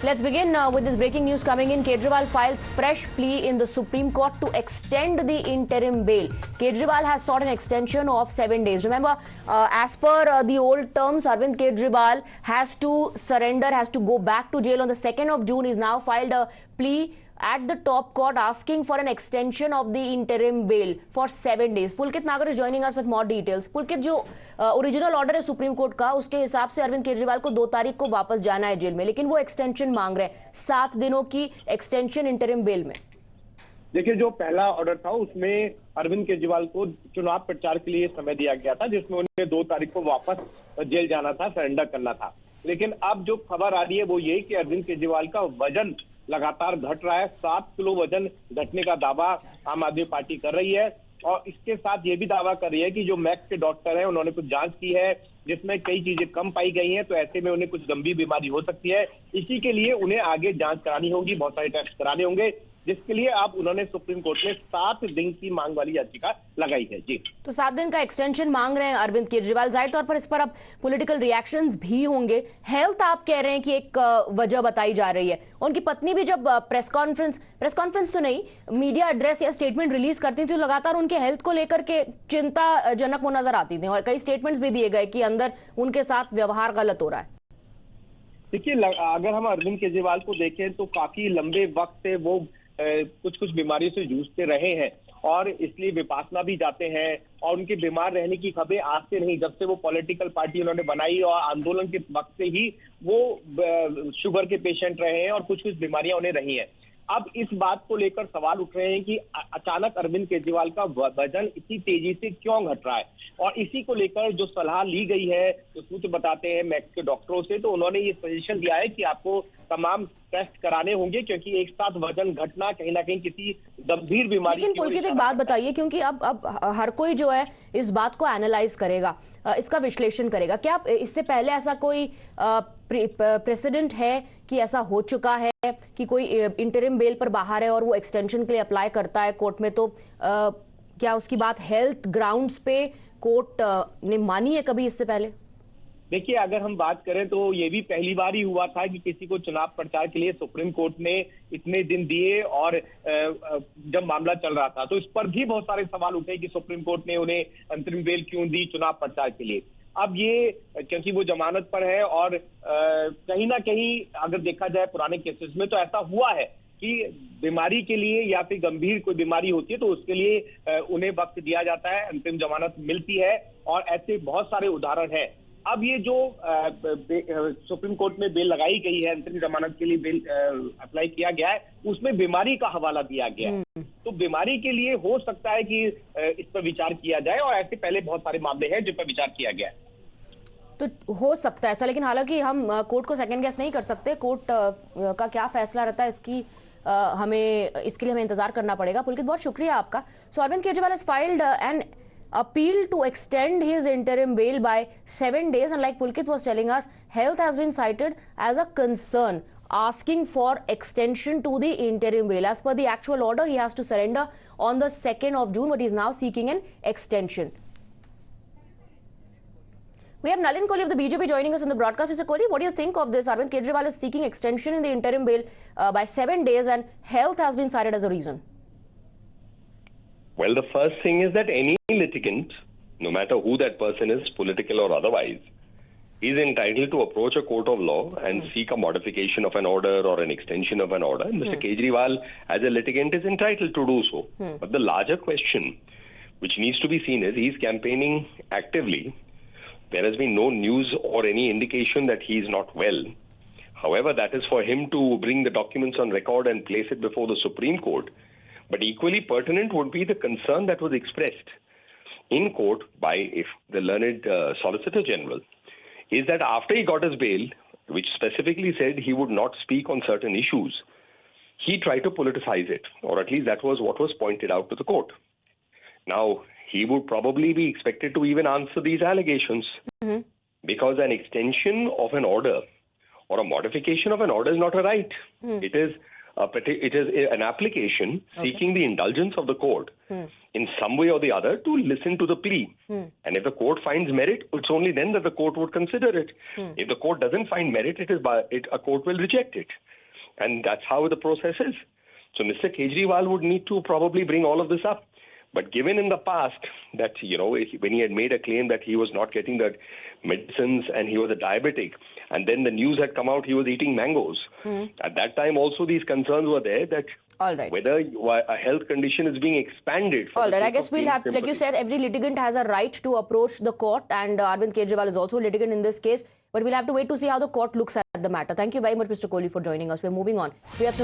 Let's begin with this breaking news coming in. Kejriwal files fresh plea in the Supreme Court to extend the interim bail. Kejriwal has sought an extension of 7 days. Remember, as per the old terms, Arvind Kejriwal has to surrender, has to go back to jail on the 2nd of June. He's now filed a plea at the top court asking for an extension of the interim bail for 7 days. Pulkit Nagar is joining us with more details. Pulkit, जो original order है supreme court का, उसके हिसाब से अरविंद केजरीवाल को 2 तारीख को वापस जाना है जेल में, लेकिन वो एक्सटेंशन मांग रहे हैं, 7 दिनों की एक्सटेंशन इंटरिम बेल में। देखिए, जो पहला ऑर्डर था उसमें अरविंद केजरीवाल को चुनाव प्रचार के लिए समय दिया गया था, जिसमें उन्हें 2 तारीख को वापस जेल जाना था, सरेंडर करना था। लेकिन अब जो खबर आ रही है वो ये कि अरविंद केजरीवाल का वजन लगातार घट रहा है। 7 किलो वजन घटने का दावा आम आदमी पार्टी कर रही है और इसके साथ ये भी दावा कर रही है कि जो मैक्स के डॉक्टर हैं उन्होंने कुछ जांच की है जिसमें कई चीजें कम पाई गई हैं, तो ऐसे में उन्हें कुछ गंभीर बीमारी हो सकती है। इसी के लिए उन्हें आगे जांच करानी होगी, बहुत सारे टेस्ट कराने होंगे, जिसके लिए अब उन्होंने सुप्रीम कोर्ट में 7 दिन की मांग वाली याचिका लगाई है। जी, तो 7 दिन का एक्सटेंशन मांग रहे हैं अरविंद केजरीवाल। जाहिर तौर पर इस पर अब पॉलिटिकल रिएक्शंस भी होंगे। हेल्थ आप कह रहे हैं कि एक वजह बताई जा रही है। उनकी पत्नी भी जब प्रेस कॉन्फ्रेंस तो नहीं, मीडिया एड्रेस या स्टेटमेंट रिलीज करती थी, तो लगातार उनके हेल्थ को लेकर के चिंताजनक वो नजर आती थी और कई स्टेटमेंट्स भी दिए गए कि अंदर उनके साथ व्यवहार गलत हो रहा है। देखिए, अगर हम अरविंद केजरीवाल को देखें तो काफी लंबे वक्त से वो कुछ बीमारियों से जूझते रहे हैं और इसलिए विपासना भी जाते हैं और उनके बीमार रहने की खबरें आज से नहीं, जब से वो पॉलिटिकल पार्टी उन्होंने बनाई और आंदोलन के वक्त से ही वो शुगर के पेशेंट रहे हैं और कुछ बीमारियां उन्हें रही हैं। अब इस बात को लेकर सवाल उठ रहे हैं कि अचानक अरविंद केजरीवाल का वजन इतनी तेजी से क्यों घट रहा है और इसी को लेकर जो सलाह ली गई है, जो सूत्र बताते हैं मैक्स के डॉक्टरों से, तो उन्होंने ये सजेशन दिया है कि आपको तमाम टेस्ट कराने होंगे क्योंकि एक साथ वजन घटना कहीं ना कहीं किसी गंभीर बीमारी। लेकिन पुलकित एक बात बताइए, क्योंकि अब हर कोई जो है इस बात को एनालाइज करेगा, इसका विश्लेषण करेगा। क्या इससे पहले ऐसा कोई प्रेसिडेंट है कि ऐसा हो चुका है कि कोई इंटरिम बेल पर बाहर है और वो एक्सटेंशन के लिए अप्लाई करता है कोर्ट में, तो क्या उसकी बात हेल्थ ग्राउंड्स पे कोर्ट ने मानी है कभी इससे पहले? देखिए, अगर हम बात करें तो ये भी पहली बार ही हुआ था कि किसी को चुनाव प्रचार के लिए सुप्रीम कोर्ट ने इतने दिन दिए और जब मामला चल रहा था तो इस पर भी बहुत सारे सवाल उठे कि सुप्रीम कोर्ट ने उन्हें अंतरिम बेल क्यों दी चुनाव प्रचार के लिए। अब ये क्योंकि वो जमानत पर है और कहीं ना कहीं अगर देखा जाए पुराने केसेस में तो ऐसा हुआ है कि बीमारी के लिए या फिर गंभीर कोई बीमारी होती है तो उसके लिए उन्हें वक्त दिया जाता है, अंतिम जमानत मिलती है और ऐसे बहुत सारे उदाहरण हैं। अब ये जो सुप्रीम कोर्ट में बेल लगाई गई है, अंतरिम जमानत के लिए बेल अप्लाई किया गया है, उसमें बीमारी का हवाला दिया गया है, तो बीमारी के लिए हो सकता है कि इस पर विचार किया जाए और ऐसे पहले बहुत सारे मामले हैं जिन पर विचार किया गया है। तो हो सकता है ऐसा, लेकिन हालांकि हम कोर्ट को सेकंड गेस नहीं कर सकते। कोर्ट का क्या फैसला रहता है इसके लिए हमें इंतजार करना पड़ेगा। पुलकित, बहुत शुक्रिया आपका। So Arvind Kejriwal has filed an appeal to extend his interim bail by 7 days, and like Pulkit was telling us, health has been cited as a concern, asking for extension to the interim bail. As per the actual order, he has to surrender on the 2nd of June, but he is now seeking an extension. We have Nalin Kohli of the BJP joining us on the broadcast. Mr. Kohli, what do you think of this? Arvind Kejriwal is seeking extension in the interim bail by 7 days, and health has been cited as a reason. Well, the first thing is that any litigant, no matter who that person is, political or otherwise, is entitled to approach a court of law and seek a modification of an order or an extension of an order. And Mr. Kejriwal, as a litigant, is entitled to do so. But the larger question, which needs to be seen, is he's campaigning actively. There has been no news or any indication that he is not well. However, that is for him to bring the documents on record and place it before the Supreme Court. But equally pertinent would be the concern that was expressed in court by the learned Solicitor General, is that after he got his bail, which specifically said he would not speak on certain issues, he tried to politicize it, or at least that was what was pointed out to the court. Now, he would probably be expected to even answer these allegations, because an extension of an order or a modification of an order is not a right. It is an application seeking the indulgence of the court in some way or the other to listen to the plea. And if the court finds merit, it's only then that the court would consider it. If the court doesn't find merit, a court will reject it. And that's how the process is. So Mr. Kejriwal would need to probably bring all of this up. But given in the past that, when he had made a claim that he was not getting the medicines and he was a diabetic, and then the news had come out he was eating mangoes. At that time also these concerns were there that All right. whether a health condition is being expanded. All right, I guess we'll have, like you said, every litigant has a right to approach the court, and Arvind Kejriwal is also a litigant in this case. But we'll have to wait to see how the court looks at the matter. Thank you very much, Mr. Kohli, for joining us. We're moving on. We have some